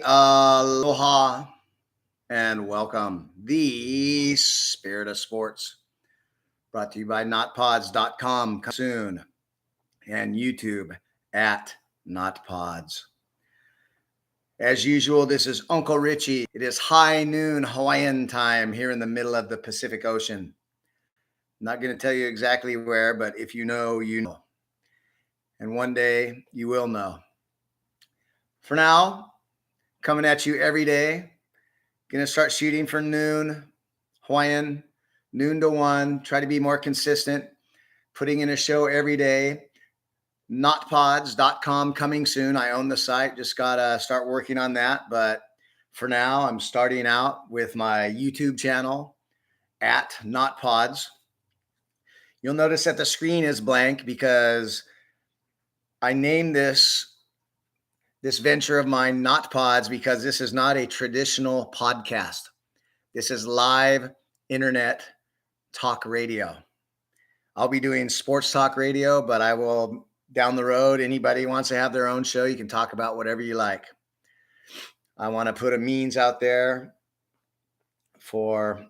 Aloha and welcome. The Spirit of Sports, brought to you by notpods.com soon, and YouTube at notpods. As usual, this is Uncle Richie. It is high noon Hawaiian time here in the middle of the Pacific Ocean. I'm not going to tell you exactly where, but if you know, you know. And one day you will know. For now, coming at you every day. Going to start shooting for noon, Hawaiian, noon to 1. Try to be more consistent. Putting in a show every day. Notpods.com coming soon. I own the site. Just got to start working on that. But for now, I'm starting out with my YouTube channel at Notpods. You'll notice that the screen is blank because I named this venture of mine Not Pods because this is not a traditional podcast. This is live internet talk radio. I'll be doing sports talk radio, but I will down the road, anybody wants to have their own show, you can talk about whatever you like. I want to put a means out there for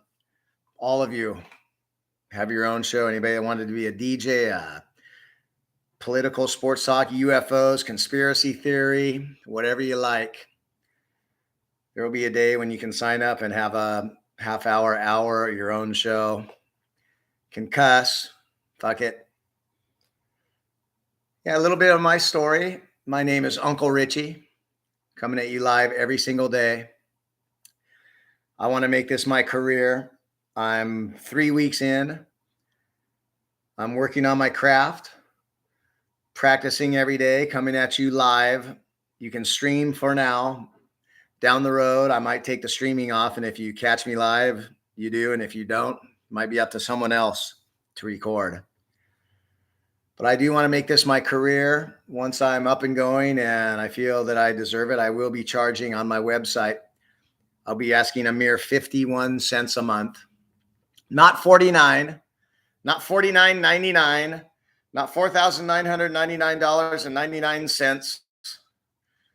all of you. Have your own show. Anybody that wanted to be a DJ, political sports talk, UFOs, conspiracy theory, whatever you like. There will be a day when you can sign up and have a hour, your own show. Can cuss. Fuck it. Yeah, a little bit of my story. My name is Uncle Richie, coming at you live every single day. I want to make this my career. I'm 3 weeks in. I'm working on my craft, practicing every day, coming at you live. You can stream for now. Down the road, I might take the streaming off, and if you catch me live, you do, and if you don't, it might be up to someone else to record. But I do want to make this my career. Once I'm up and going and I feel that I deserve it, I will be charging on my website. I'll be asking a mere 51 cents a month. Not 49, not $49.99, not $4,999.99,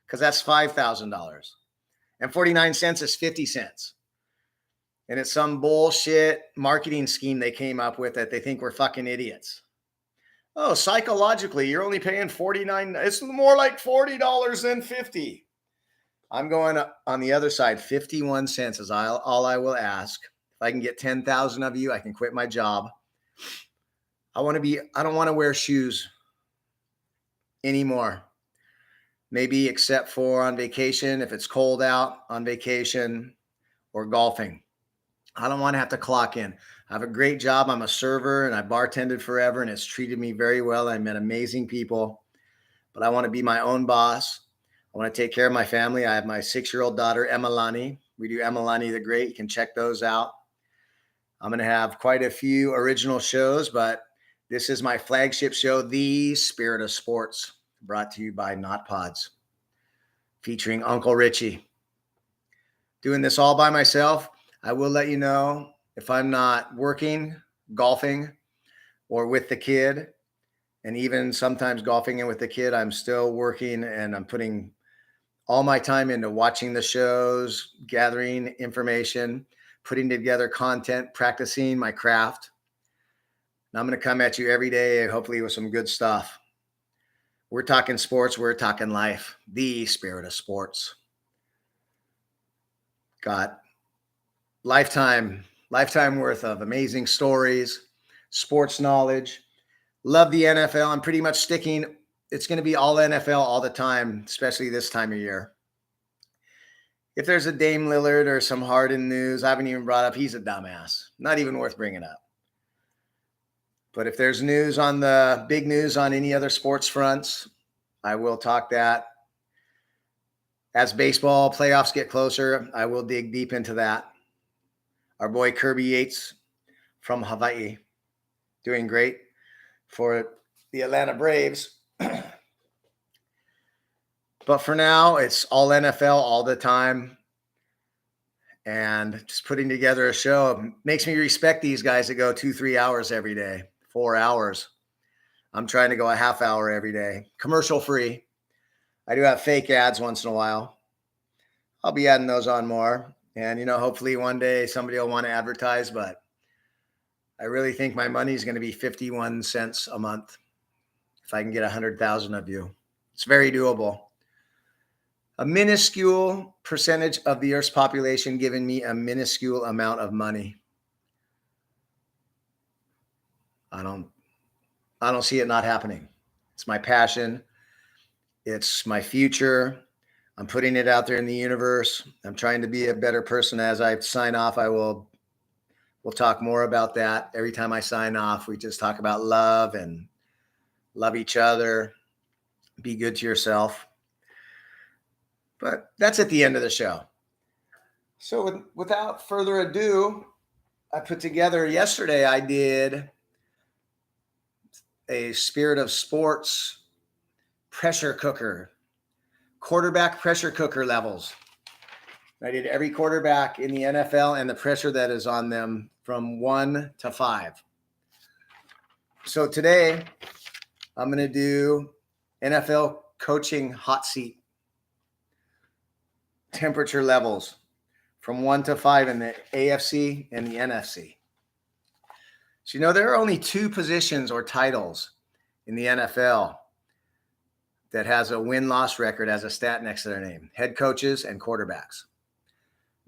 because that's $5,000. And 49 cents is 50 cents. And it's some bullshit marketing scheme they came up with that they think we're fucking idiots. Oh, psychologically, you're only paying $49. It's more like $40 than 50. I'm going on the other side. 51 cents is all I will ask. If I can get 10,000 of you, I can quit my job. I don't want to wear shoes anymore. Maybe except for on vacation, if it's cold out, on vacation, or golfing. I don't want to have to clock in. I have a great job. I'm a server and I bartended forever and it's treated me very well. I met amazing people, but I want to be my own boss. I want to take care of my family. I have my 6-year-old daughter, Emalani. We do Emalani the Great. You can check those out. I'm going to have quite a few original shows, but this is my flagship show, The Spirit of Sports, brought to you by Notpods, featuring Uncle Richie. Doing this all by myself. I will let you know if I'm not working, golfing, or with the kid, and even sometimes golfing and with the kid, I'm still working and I'm putting all my time into watching the shows, gathering information, putting together content, practicing my craft. And I'm going to come at you every day, hopefully with some good stuff. We're talking sports. We're talking life. The Spirit of Sports. Got lifetime worth of amazing stories, sports knowledge. Love the NFL. I'm pretty much sticking. It's going to be all NFL all the time, especially this time of year. If there's a Dame Lillard or some Harden news, I haven't even brought up, he's a dumbass. Not even worth bringing up. But if there's news on the big news on any other sports fronts, I will talk that. As baseball playoffs get closer, I will dig deep into that. Our boy Kirby Yates from Hawaii, doing great for the Atlanta Braves. But for now, it's all NFL all the time. And just putting together a show makes me respect these guys that go 2-3 hours every day, 4 hours. I'm trying to go a half hour every day, commercial free. I do have fake ads once in a while. I'll be adding those on more. And, hopefully one day somebody will want to advertise, but I really think my money is going to be 51 cents a month if I can get 100,000 of you. It's very doable. A minuscule percentage of the Earth's population giving me a minuscule amount of money. I don't see it not happening. It's my passion. It's my future. I'm putting it out there in the universe. I'm trying to be a better person. As I sign off, we'll talk more about that. Every time I sign off, we just talk about love and love each other. Be good to yourself. But that's at the end of the show. So without further ado, I put together yesterday, I did a Spirit of Sports pressure cooker, quarterback pressure cooker levels. I did every quarterback in the NFL and the pressure that is on them from 1 to 5. So today I'm going to do NFL coaching hot seat temperature levels from 1 to 5 in the AFC and the NFC. So, there are only 2 positions or titles in the NFL that has a win-loss record as a stat next to their name: head coaches and quarterbacks.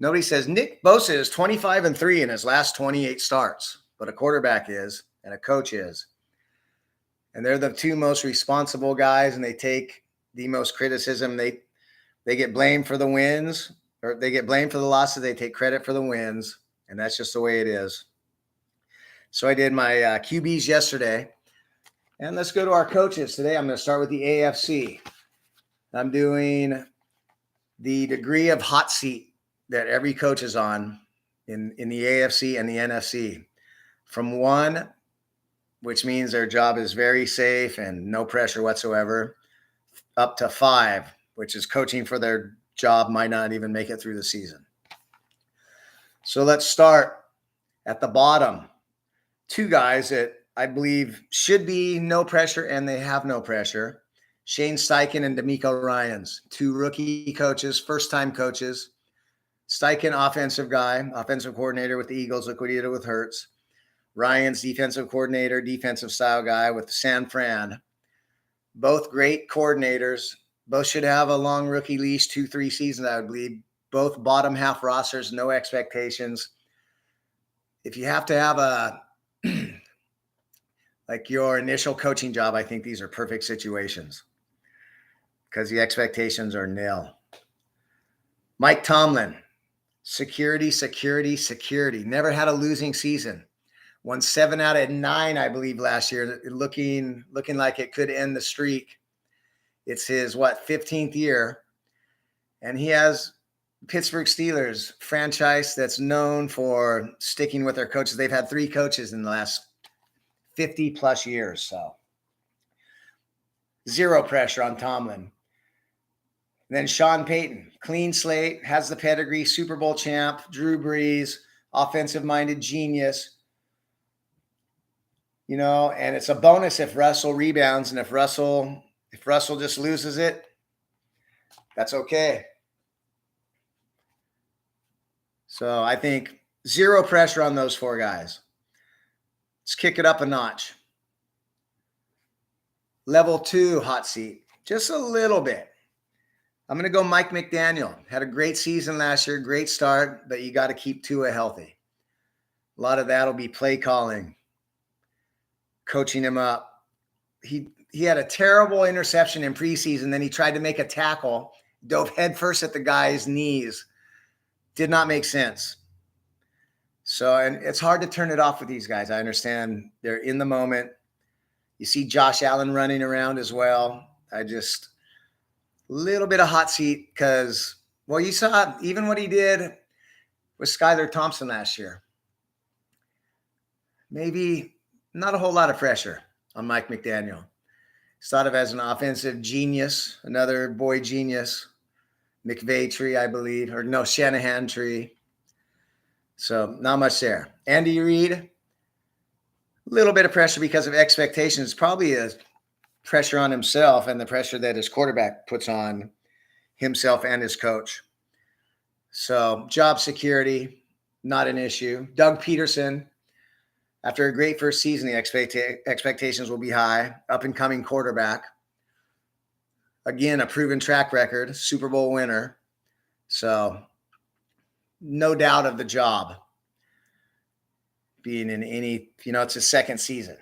Nobody says Nick Bosa is 25-3 in his last 28 starts, but a quarterback is and a coach is. And they're the 2 most responsible guys, and they take the most criticism. They get blamed for the wins, or they get blamed for the losses. They take credit for the wins, and that's just the way it is. So I did my QBs yesterday, and let's go to our coaches. Today I'm going to start with the AFC. I'm doing the degree of hot seat that every coach is on in the AFC and the NFC. From 1, which means their job is very safe and no pressure whatsoever, up to 5, which is coaching for their job, might not even make it through the season. So let's start at the bottom. 2 guys that I believe should be no pressure, and they have no pressure. Shane Steichen and D'Amico Ryans, 2 rookie coaches, first-time coaches. Steichen, offensive guy, offensive coordinator with the Eagles. Look what he did with Hurts. Ryans, defensive coordinator, defensive style guy with San Fran. Both great coordinators. Both should have a long rookie leash, 2-3 seasons, I would believe. Both bottom half rosters, no expectations. If you have to have like your initial coaching job, I think these are perfect situations because the expectations are nil. Mike Tomlin, security. Never had a losing season. Won 7 out of 9, I believe, last year, looking like it could end the streak. It's his, 15th year. And he has Pittsburgh Steelers franchise that's known for sticking with their coaches. They've had 3 coaches in the last 50 plus years. So 0 pressure on Tomlin. And then Sean Payton, clean slate, has the pedigree, Super Bowl champ, Drew Brees, offensive-minded genius. And it's a bonus if Russell rebounds, and if Russell just loses it, that's okay. So I think 0 pressure on those 4 guys. Let's kick it up a notch. Level 2 hot seat, just a little bit. I'm going to go Mike McDaniel. Had a great season last year, great start, but you got to keep Tua healthy. A lot of that will be play calling, coaching him up. He had a terrible interception in preseason. Then he tried to make a tackle, dove headfirst at the guy's knees. Did not make sense. So, and it's hard to turn it off with these guys. I understand they're in the moment. You see Josh Allen running around as well. Little bit of hot seat because, you saw even what he did with Skylar Thompson last year. Maybe not a whole lot of pressure on Mike McDaniel. He's thought of as an offensive genius, another boy genius, McVay tree, I believe, or no, Shanahan tree. So not much there. Andy Reid, a little bit of pressure because of expectations. Probably pressure on himself and the pressure that his quarterback puts on himself and his coach. So job security, not an issue. Doug Peterson, after a great first season, the expectations will be high. Up and coming quarterback. Again, a proven track record, Super Bowl winner. So no doubt of the job being in any, it's his second season.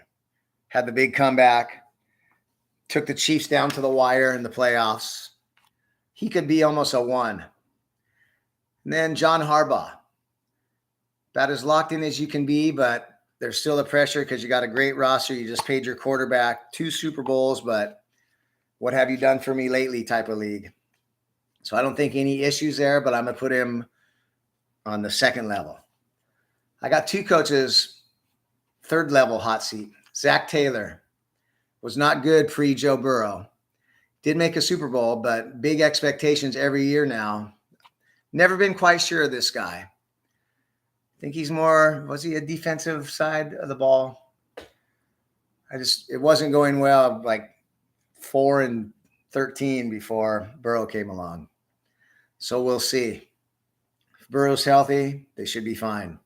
Had the big comeback, took the Chiefs down to the wire in the playoffs. He could be almost a 1. And then John Harbaugh, about as locked in as you can be, but there's still the pressure because you got a great roster. You just paid your quarterback 2 Super Bowls, but what have you done for me lately type of league. So I don't think any issues there, but I'm going to put him on the second level. I got 2 coaches, third level hot seat. Zach Taylor was not good pre-Joe Burrow. Did make a Super Bowl, but big expectations every year now. Never been quite sure of this guy. I think he's more, was he a defensive side of the ball? It wasn't going well, like 4-13 before Burrow came along. So we'll see. If Burrow's healthy, they should be fine.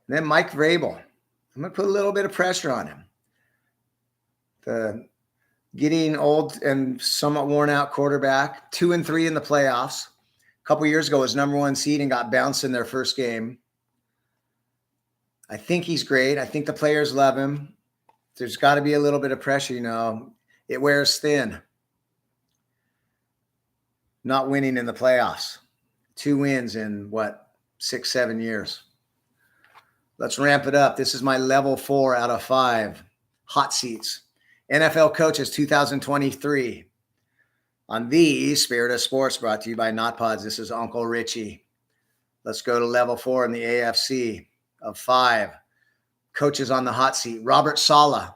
And then Mike Vrabel. I'm going to put a little bit of pressure on him. The getting old and somewhat worn out quarterback, 2-3 in the playoffs. A couple years ago was number 1 seed and got bounced in their first game. I think he's great. I think the players love him. There's got to be a little bit of pressure, It wears thin. Not winning in the playoffs. 2 wins in 6-7 years. Let's ramp it up. This is my level 4 out of 5 hot seats. NFL Coaches 2023. On the Spirit of Sports, brought to you by Not Pods. This is Uncle Richie. Let's go to level 4 in the AFC of 5. Coaches on the hot seat. Robert Saleh,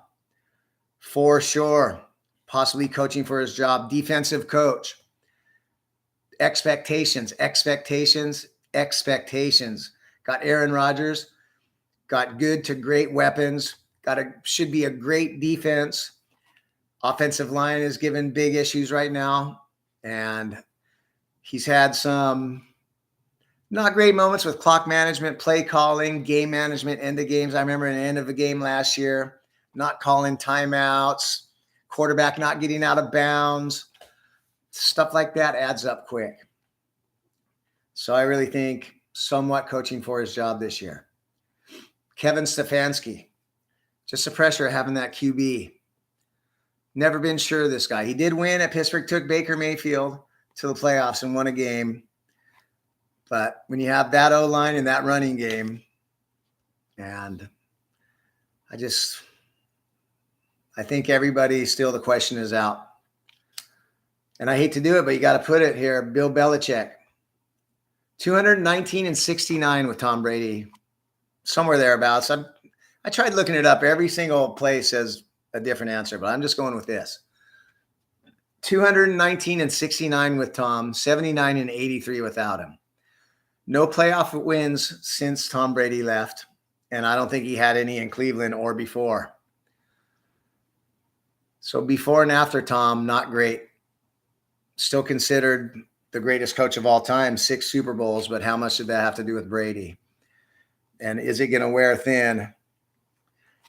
for sure. Possibly coaching for his job. Defensive coach. Expectations. Got Aaron Rodgers. Got good to great weapons. Should be a great defense. Offensive line is given big issues right now. And he's had some not great moments with clock management, play calling, game management, end of games. I remember an end of a game last year, not calling timeouts, quarterback not getting out of bounds. Stuff like that adds up quick. So I really think somewhat coaching for his job this year. Kevin Stefanski, just the pressure of having that QB. Never been sure of this guy. He did win at Pittsburgh, took Baker Mayfield to the playoffs and won a game. But when you have that O-line and that running game, and I think everybody still, the question is out. And I hate to do it, but you got to put it here. Bill Belichick, 219-69 with Tom Brady, somewhere thereabouts. I tried looking it up. Every single place says a different answer, but I'm just going with this. 219-69 with Tom, 79-83 without him. No playoff wins since Tom Brady left, and I don't think he had any in Cleveland or before. So before and after Tom, not great. Still considered the greatest coach of all time, 6 Super Bowls, but how much did that have to do with Brady? And is it going to wear thin?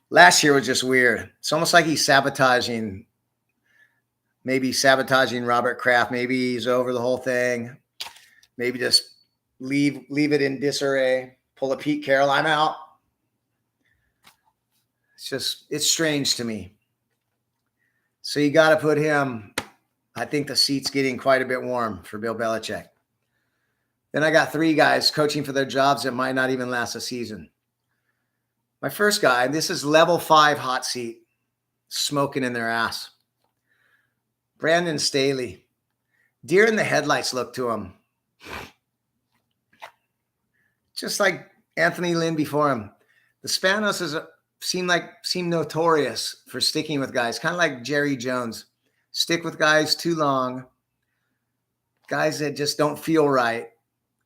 Last year was just weird. It's almost like he's sabotaging Robert Kraft. Maybe he's over the whole thing. Maybe just leave it in disarray. Pull a Pete Carroll. I'm out. It's strange to me. So you got to put him. I think the seat's getting quite a bit warm for Bill Belichick. Then I got 3 guys coaching for their jobs that might not even last a season. My first guy, this is level 5 hot seat, smoking in their ass. Brandon Staley. Deer in the headlights look to him. Just like Anthony Lynn before him. The Spanos seem notorious for sticking with guys, kind of like Jerry Jones. Stick with guys too long. Guys that just don't feel right.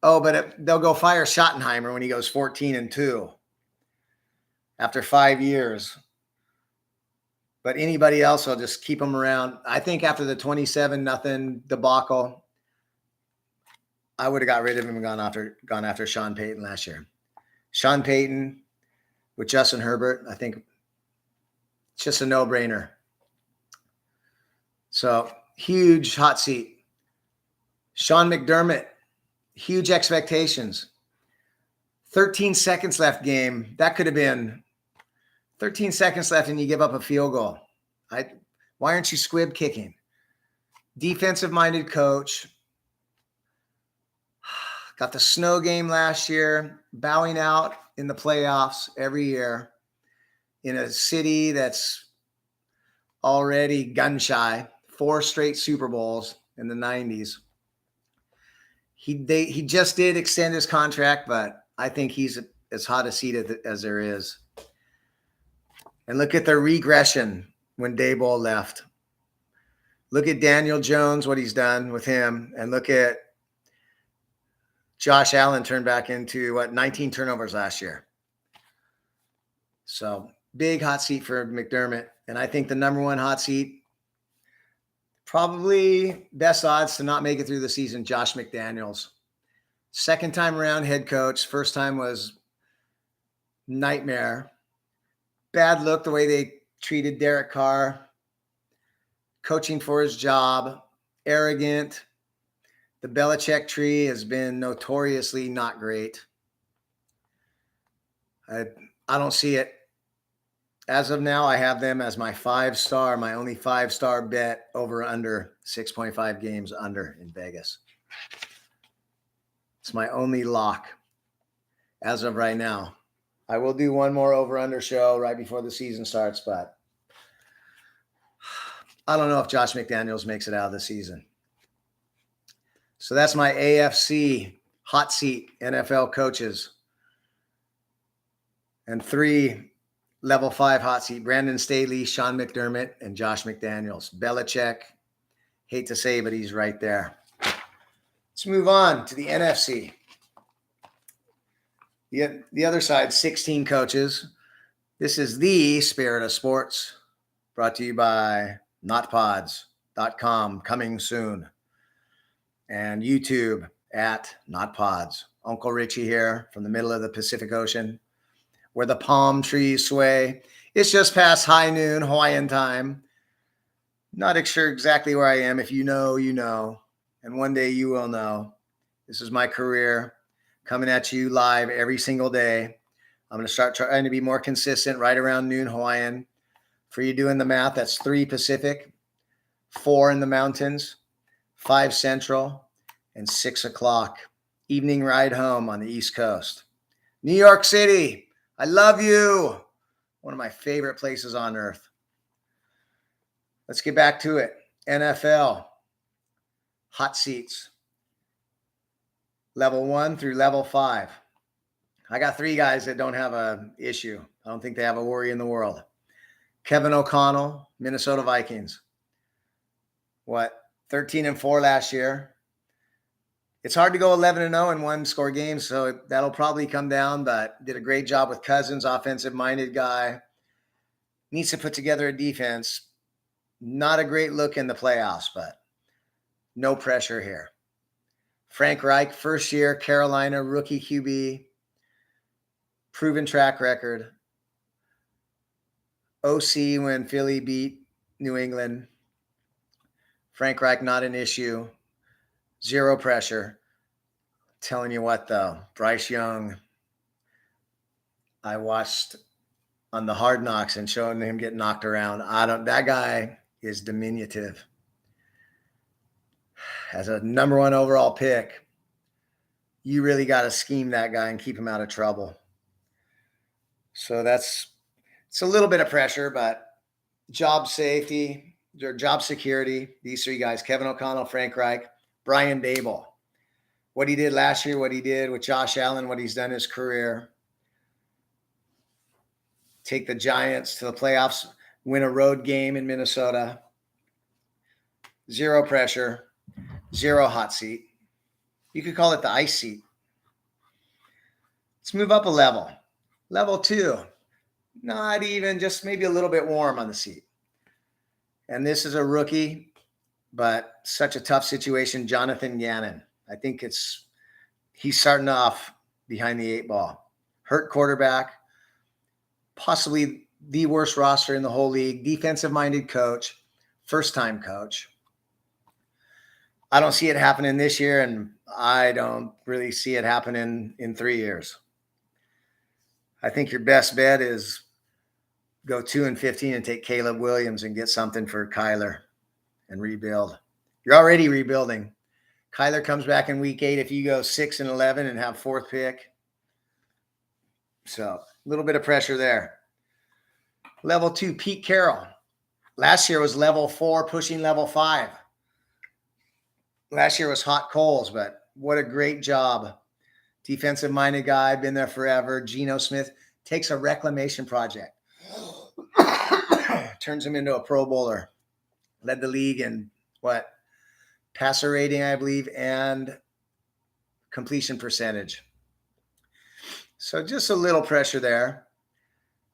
Oh, but they'll go fire Schottenheimer when he goes 14-2 after 5 years. But anybody else, I'll just keep them around. I think after the 27-0 debacle, I would have got rid of him and gone after Sean Payton last year. Sean Payton with Justin Herbert, I think it's just a no-brainer. So huge hot seat. Sean McDermott, huge expectations. 13 seconds left game. That could have been 13 seconds left and you give up a field goal. Why aren't you squib kicking? Defensive-minded coach. Got the snow game last year, bowing out in the playoffs every year in a city that's already gun shy. 4 straight Super Bowls in the 90s. He just did extend his contract, but I think he's as hot a seat as there is. And look at the regression when Daboll left. Look at Daniel Jones, what he's done with him, and look at Josh Allen turned back into 19 turnovers last year. So big hot seat for McDermott. And I think the number one hot seat, probably best odds to not make it through the season, Josh McDaniels. Second time around head coach. First time was nightmare. Bad look the way they treated Derek Carr. Coaching for his job. Arrogant. The Belichick tree has been notoriously not great. I don't see it. As of now, I have them as my 5-star, my only 5-star bet over under 6.5 games under in Vegas. It's my only lock as of right now. I will do one more over under show right before the season starts, but I don't know if Josh McDaniels makes it out of the season. So that's my AFC hot seat NFL coaches. And 3 level 5 hot seat, Brandon Staley, Sean McDermott, and Josh McDaniels. Belichick, hate to say, but he's right there. Let's move on to the NFC. The other side, 16 coaches. This is the Spirit of Sports, brought to you by notpods.com, coming soon. And YouTube at notpods. Uncle Richie here from the middle of the Pacific Ocean, where the palm trees sway. It's just past high noon Hawaiian time. Not sure exactly where I am. If you know, you know. And one day you will know. This is my career, coming at you live every single day. I'm going to start trying to be more consistent right around noon Hawaiian. For you doing the math, that's 3 Pacific, 4 in the mountains, 5 Central, and 6 o'clock. Evening ride home on the East Coast. New York City, I love you. One of my favorite places on earth. Let's get back to it. NFL, hot seats. Level 1 through level 5. I got 3 guys that don't have an issue. I don't think they have a worry in the world. Kevin O'Connell, Minnesota Vikings. 13-4 last year. It's hard to go 11-0 in one-score games, so that'll probably come down, but did a great job with Cousins, offensive-minded guy. Needs to put together a defense. Not a great look in the playoffs, but no pressure here. Frank Reich, first year, Carolina, rookie QB. Proven track record. OC when Philly beat New England. Frank Reich, not an issue. Zero pressure. Telling you what, though, Bryce Young, I watched on the Hard Knocks and showing him get knocked around. That guy is diminutive. As a number 1 overall pick, you really got to scheme that guy and keep him out of trouble. So it's a little bit of pressure, but job safety, or job security, these 3 guys, Kevin O'Connell, Frank Reich, Brian Daboll. What he did last year, what he did with Josh Allen, what he's done in his career. Take the Giants to the playoffs, win a road game in Minnesota. Zero pressure, zero hot seat. You could call it the ice seat. Let's move up a level. Level 2, not even, just maybe a little bit warm on the seat. And this is a rookie, but such a tough situation, Jonathan Gannon. I think he's starting off behind the eight ball. Hurt quarterback, possibly the worst roster in the whole league, defensive-minded coach, first-time coach. I don't see it happening this year, and I don't really see it happening in 3 years. I think your best bet is go 2-15 and take Caleb Williams and get something for Kyler and rebuild. You're already rebuilding. Kyler comes back in week 8 if you go 6-11 and have 4th pick. So a little bit of pressure there. Level 2, Pete Carroll. Last year was level 4, pushing level 5. Last year was hot coals, but what a great job. Defensive-minded guy, been there forever. Geno Smith takes a reclamation project, turns him into a Pro Bowler. Led the league in passer rating, I believe, and completion percentage. So just a little pressure there.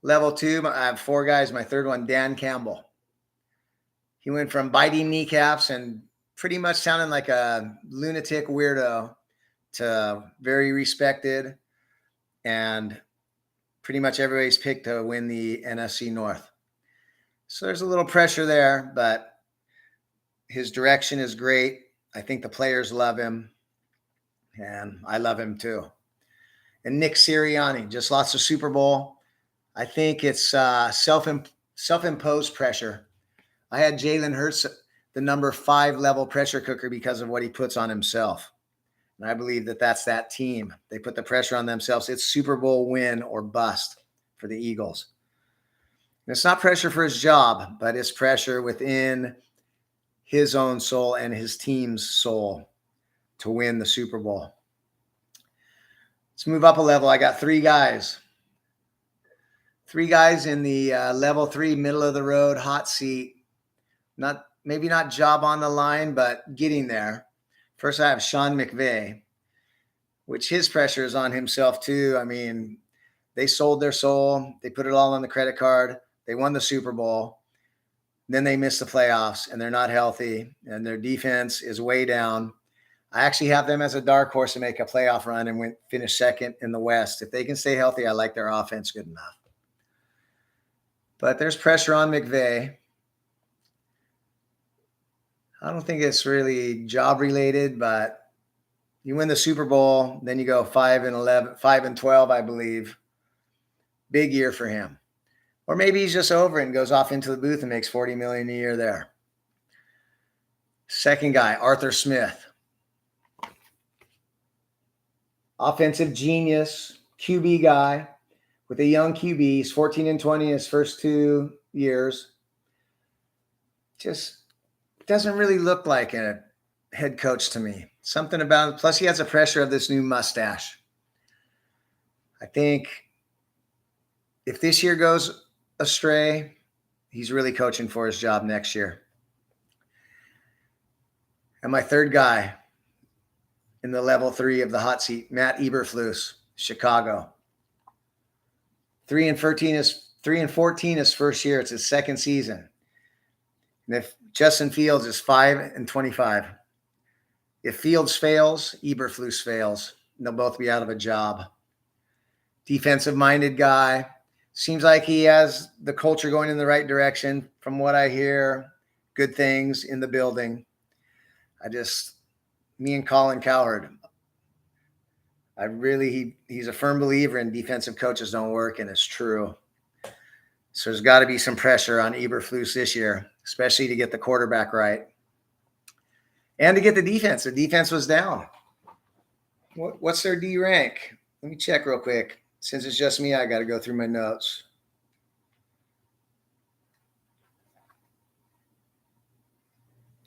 Level 2, I have 4 guys. My third one, Dan Campbell. He went from biting kneecaps and pretty much sounding like a lunatic weirdo to very respected, and pretty much everybody's picked to win the NFC North. So there's a little pressure there, but his direction is great. I think the players love him, and I love him too. And Nick Sirianni just lost the Super Bowl. I think it's self-imposed pressure. I had Jalen Hurts the number 5 level pressure cooker because of what he puts on himself. And I believe that's that team. They put the pressure on themselves. It's Super Bowl win or bust for the Eagles. And it's not pressure for his job, but it's pressure within his own soul and his team's soul to win the Super Bowl. Let's move up a level. I got 3 guys. 3 guys in the level 3, middle of the road, hot seat. Maybe not job on the line, but getting there. First, I have Sean McVay, which his pressure is on himself too. I mean, they sold their soul. They put it all on the credit card. They won the Super Bowl. Then they missed the playoffs, and they're not healthy, and their defense is way down. I actually have them as a dark horse to make a playoff run and finish second in the West. If they can stay healthy, I like their offense good enough. But there's pressure on McVay. I don't think it's really job related, but you win the Super Bowl, then you go 5-12, I believe. Big year for him. Or maybe he's just over and goes off into the booth and makes $40 million a year there. Second guy, Arthur Smith. Offensive genius, QB guy with a young QB. He's 14-20 his first 2 years. Just doesn't really look like a head coach to me. Something about it. Plus, he has the pressure of this new mustache. I think if this year goes astray, he's really coaching for his job next year. And my third guy in the level 3 of the hot seat, Matt Eberflus, Chicago. 3-14 his first year. It's his second season. And if Justin Fields is 5-25, if Fields fails, Eberflus fails. And they'll both be out of a job. Defensive-minded guy. Seems like he has the culture going in the right direction. From what I hear, good things in the building. Me and Colin Cowherd, he's a firm believer in defensive coaches don't work, and it's true. So there's got to be some pressure on Eberflus this year, especially to get the quarterback right and to get the defense. The defense was down. What's their D rank? Let me check real quick. Since it's just me, I got to go through my notes.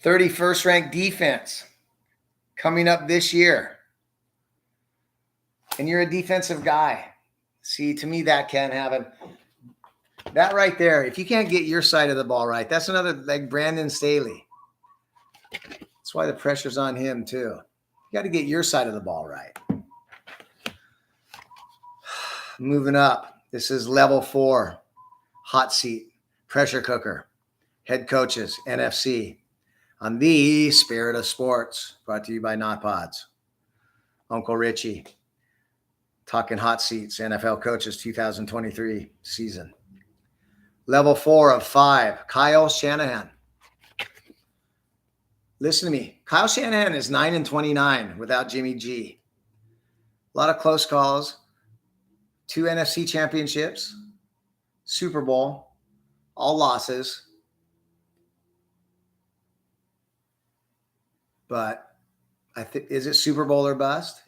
'31st ranked defense coming up this year. And you're a defensive guy. See, to me, that can't happen. That right there, if you can't get your side of the ball right, that's another like Brandon Staley. That's why the pressure's on him too. You got to get your side of the ball right. Moving up, this is level 4, hot seat, pressure cooker. head coaches, NFC, on the Spirit of Sports, brought to you by Not Pods. Uncle Richie, talking hot seats, NFL coaches 2023 season. Level 4 of 5, Kyle Shanahan. Listen to me. Kyle Shanahan is 9-29 without Jimmy G. A lot of close calls, 2 NFC championships, Super Bowl, all losses. But is it Super Bowl or bust?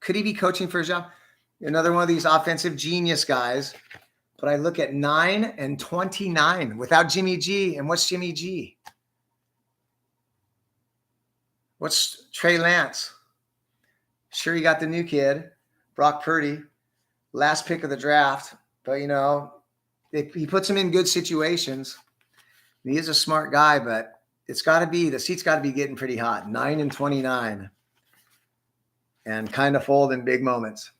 Could he be coaching for his job? Another one of these offensive genius guys. But I look at 9-29 without Jimmy G. And what's Jimmy G? What's Trey Lance? Sure, you got the new kid, Brock Purdy, last pick of the draft. But, he puts him in good situations. He is a smart guy, but the seat's got to be getting pretty hot. 9-29 and kind of fold in big moments.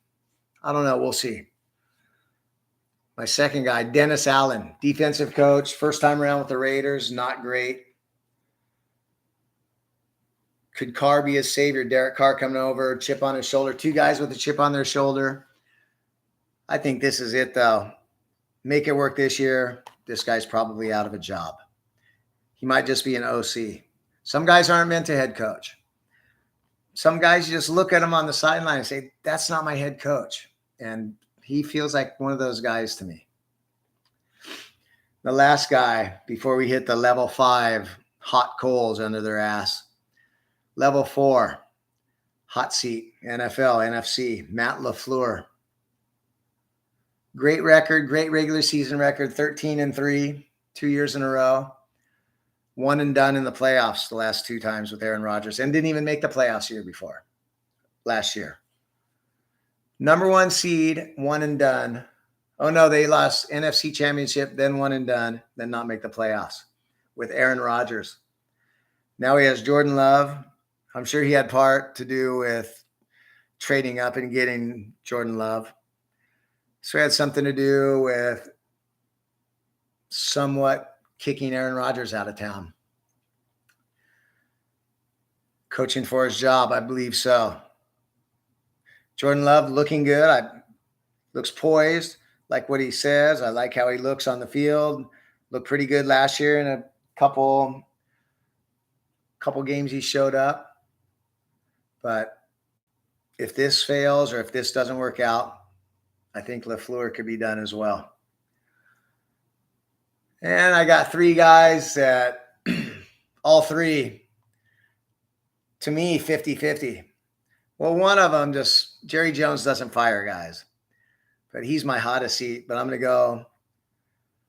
I don't know. We'll see. My second guy, Dennis Allen, defensive coach, first time around with the Raiders, not great. Could Carr be his savior? Derek Carr coming over, chip on his shoulder. 2 guys with a chip on their shoulder. I think this is it, though. Make it work this year. This guy's probably out of a job. He might just be an OC. Some guys aren't meant to head coach. Some guys, you just look at him on the sideline and say, that's not my head coach. And he feels like one of those guys to me. The last guy, before we hit the level 5 hot coals under their ass. Level 4, hot seat, NFL, NFC, Matt LaFleur. Great record, great regular season record, 13-3, 2 years in a row. One and done in the playoffs the last 2 times with Aaron Rodgers, and didn't even make the playoffs last year. Number 1 seed, one and done. Oh no, they lost NFC championship, then one and done, then not make the playoffs with Aaron Rodgers. Now he has Jordan Love. I'm sure he had part to do with trading up and getting Jordan Love. So he had something to do with somewhat kicking Aaron Rodgers out of town. Coaching for his job, I believe so. Jordan Love looking good. Looks poised, like what he says. I like how he looks on the field. Looked pretty good last year in a couple games he showed up. But if this fails or if this doesn't work out, I think LaFleur could be done as well. And I got 3 guys that all 3, to me, 50-50. Well, one of them Jerry Jones doesn't fire guys. But he's my hottest seat. But I'm going to go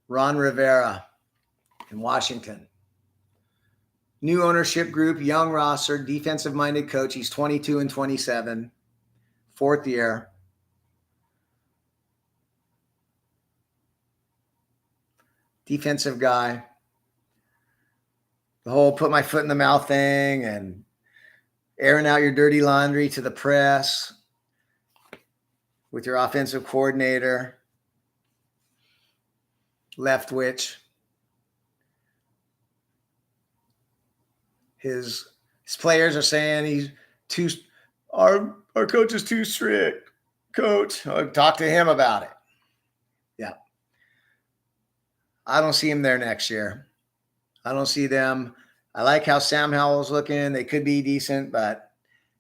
Ron Rivera in Washington. New ownership group, young roster, defensive-minded coach. He's 22-27, 4th year. Defensive guy. The whole put my foot in the mouth thing and airing out your dirty laundry to the press with your offensive coordinator. Leftwich. His players are saying our coach is too strict. Coach, I'll talk to him about it. Yeah. I don't see him there next year. I don't see them. I like how Sam Howell's looking. They could be decent, but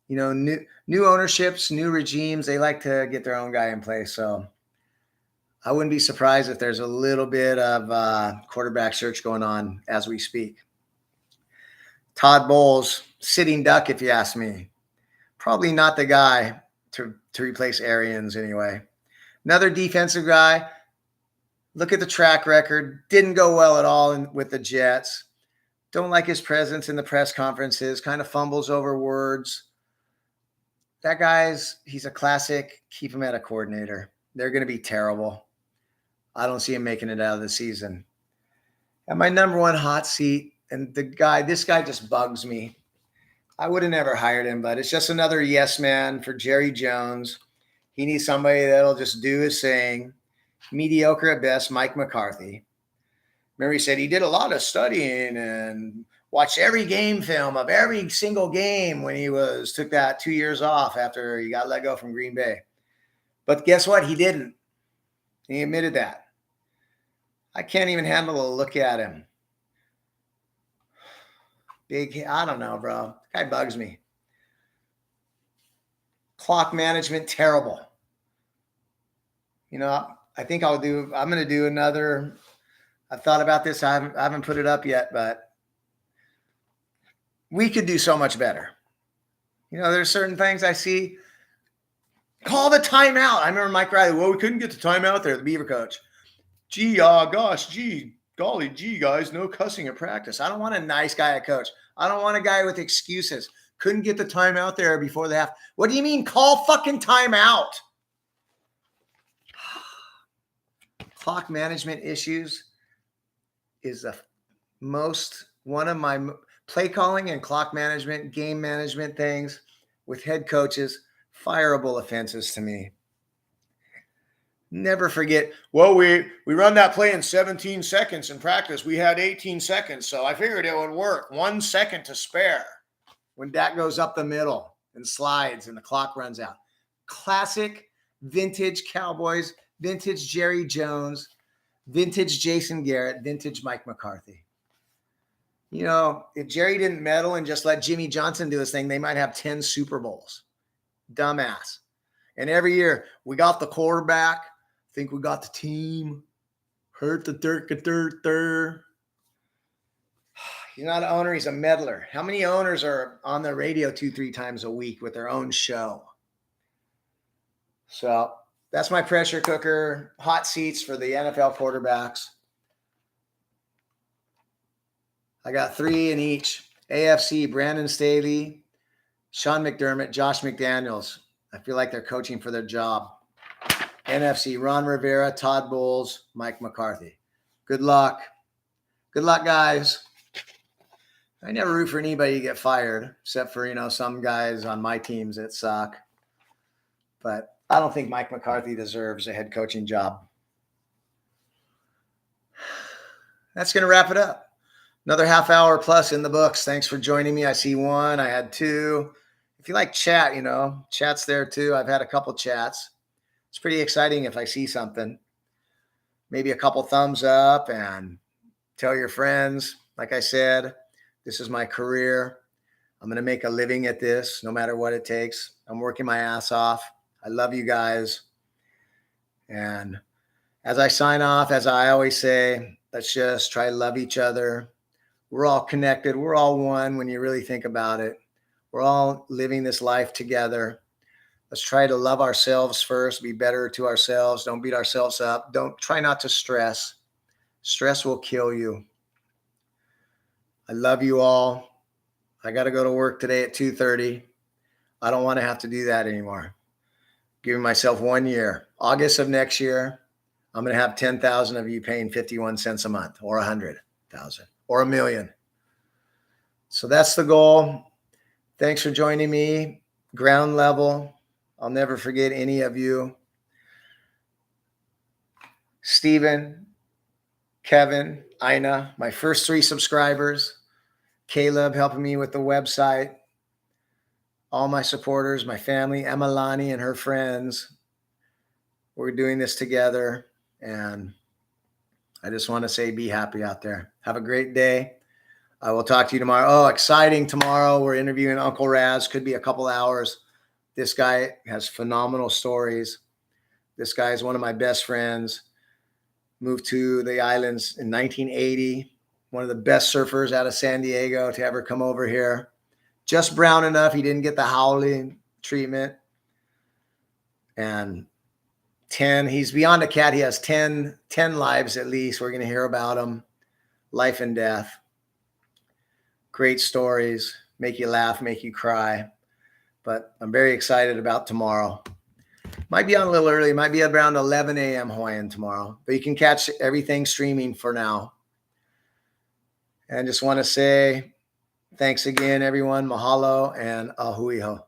new ownerships, new regimes, they like to get their own guy in place. So I wouldn't be surprised if there's a little bit of quarterback search going on as we speak. Todd Bowles, sitting duck, if you ask me. Probably not the guy to replace Arians anyway. Another defensive guy. Look at the track record. Didn't go well at all with the Jets. Don't like his presence in the press conferences. Kind of fumbles over words. That he's a classic. Keep him at a coordinator. They're going to be terrible. I don't see him making it out of the season. And my number 1 hot seat, and this guy just bugs me. I would have never hired him, but it's just another yes man for Jerry Jones. He needs somebody that'll just do his thing. Mediocre at best, Mike McCarthy. Remember, he said he did a lot of studying and watched every game film of every single game when he took that 2 years off after he got let go from Green Bay. But guess what? He didn't. He admitted that. I can't even handle a look at him. Big, I don't know, bro. Guy bugs me. Clock management, terrible. You know, I think I'm going to do another. I've thought about this. I haven't put it up yet, but we could do so much better. You know, there's certain things I see. Call the timeout. I remember Mike Riley. Well, we couldn't get the timeout there, the Beaver coach. Gee, golly, guys, no cussing at practice. I don't want a nice guy at coach. I don't want a guy with excuses. Couldn't get the timeout there before the half. What do you mean? Call fucking timeout. Clock management issues is one of my play calling and clock management, game management things with head coaches, fireable offenses to me. Never forget. Well, we run that play in 17 seconds in practice. We had 18 seconds, so I figured it would work. 1 second to spare when Dak goes up the middle and slides and the clock runs out. Classic vintage Cowboys, vintage Jerry Jones, vintage Jason Garrett, vintage Mike McCarthy. You know, if Jerry didn't meddle and just let Jimmy Johnson do his thing, they might have 10 Super Bowls. Dumbass. And every year, we got the quarterback. Think we got the team. Hurt the dirt. He's not an owner. He's a meddler. How many owners are on the radio 2-3 times a week with their own show? So that's my pressure cooker. Hot seats for the NFL quarterbacks. I got 3 in each. AFC, Brandon Staley, Sean McDermott, Josh McDaniels. I feel like they're coaching for their job. NFC, Ron Rivera, Todd Bowles, Mike McCarthy. Good luck. Good luck, guys. I never root for anybody to get fired, except for, you know, some guys on my teams that suck. But I don't think Mike McCarthy deserves a head coaching job. That's going to wrap it up. Another half hour plus in the books. Thanks for joining me. I see 1. I had 2. If you like chat, you know, chat's there too. I've had a couple chats. It's pretty exciting if I see something. Maybe a couple thumbs up and tell your friends. Like I said, this is my career. I'm going to make a living at this, no matter what it takes. I'm working my ass off. I love you guys. And as I sign off, as I always say, let's just try to love each other. We're all connected. We're all one when you really think about it. We're all living this life together. Let's try to love ourselves first, be better to ourselves. Don't beat ourselves up. Try not to stress. Stress will kill you. I love you all. I got to go to work today at 2:30. I don't want to have to do that anymore. Giving myself 1 year. August of next year, I'm going to have 10,000 of you paying 51 cents a month, or 100,000, or $1 million. So that's the goal. Thanks for joining me. Ground level. I'll never forget any of you. Stephen, Kevin, Ina, my first 3 subscribers. Caleb helping me with the website. All my supporters, my family, Emma Lani and her friends. We're doing this together. And I just want to say be happy out there. Have a great day. I will talk to you tomorrow. Oh, exciting tomorrow. We're interviewing Uncle Raz. Could be a couple hours. This guy has phenomenal stories. This guy is one of my best friends. Moved to the islands in 1980. One of the best surfers out of San Diego to ever come over here. Just brown enough. He didn't get the howling treatment. And 10, he's beyond a cat. He has 10 lives at least. We're going to hear about him. Life and death. Great stories. Make you laugh, make you cry. But I'm very excited about tomorrow. Might be on a little early. Might be around 11 a.m. Hawaiian tomorrow. But you can catch everything streaming for now. And I just want to say thanks again, everyone. Mahalo and ahuiho.